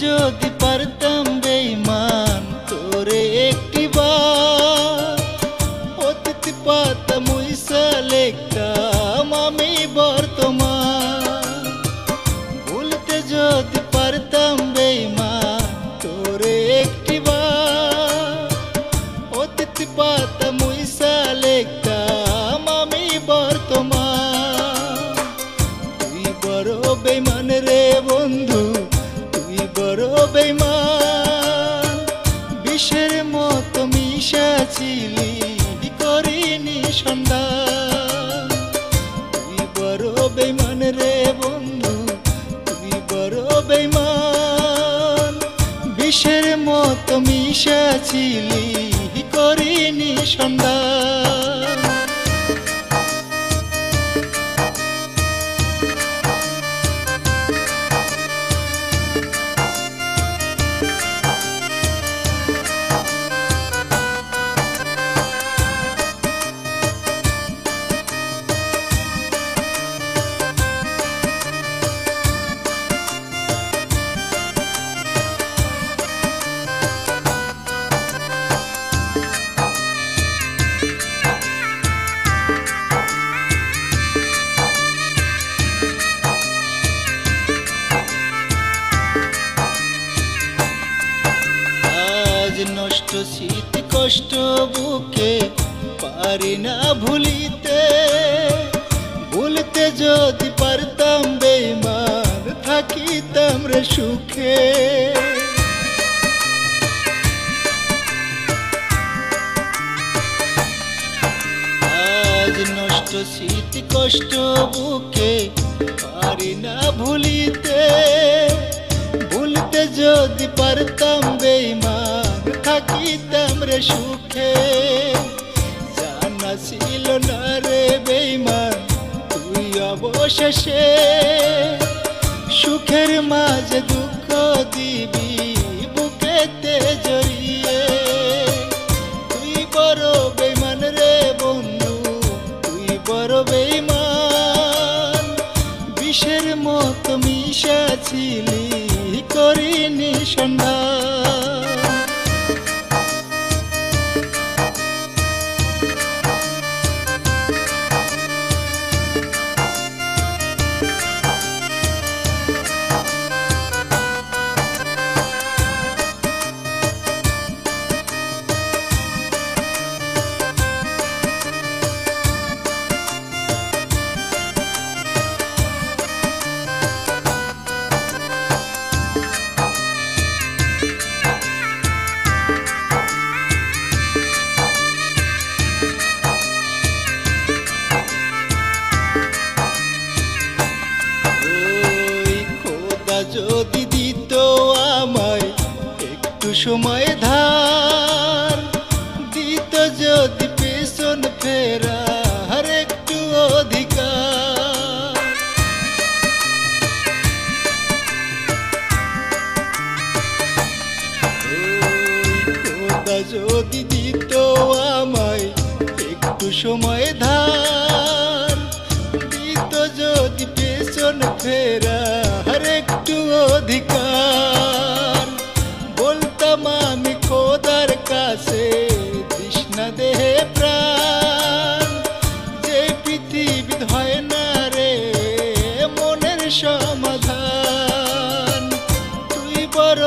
যদি পারতাম বেঈমান তোরে একটিবার, অতীত পাতা মুইসা লিখতাম আমি বর্তমান। ভুলতে যদি পারতাম বেঈমান তোরে একটিবার, অতীত পাতা মুইসা লিখতাম আমি বর্তমান। তুই বড় বেঈমান রে বন্ধু, বড় বেঈমান, বিষের মতো মিশা ছিলি করিনি সন্ধান। তুই বড় বেঈমান রে বন্ধু, তুই বড় বেঈমান, বিষের মতো মিশা ছিলি করিনি সন্ধান। নষ্ট স্মৃতি কষ্ট বুকে পারি না ভুলিতে, ভুলতে যদি পারতাম বেঈমান থাকিতাম রে সুখে। আজ নষ্ট স্মৃতি কষ্ট বুকে পারি না ভুলিতে, ভুলতে যদি পারতাম বেঈমান থাকিতাম রে সুখে। জানা ছিল না রে বেঈমান তুই অবশেষে সুখের মাঝে দুঃখ দিবি বুকেতে জড়িয়ে। তুই বড় বেঈমান রে বন্ধু, তুই বড় বেঈমান, বিষের মতো মিশা ছিলি করিনি সন্ধান। যদি দিত আমায় একটু সময় ধার, দিত যদি পেছন ফেরার একটু অধিকার। খোদা যদি দিত আমায় একটু সময় ধার, দিত যদি পেছন ফেরার একটু অধিকার। বলতাম আমি খোদার কাছে তৃষ্ণা দেহে প্রাণ, যে পৃথিবী হয় না রে মনের সমাধান। তুই বড়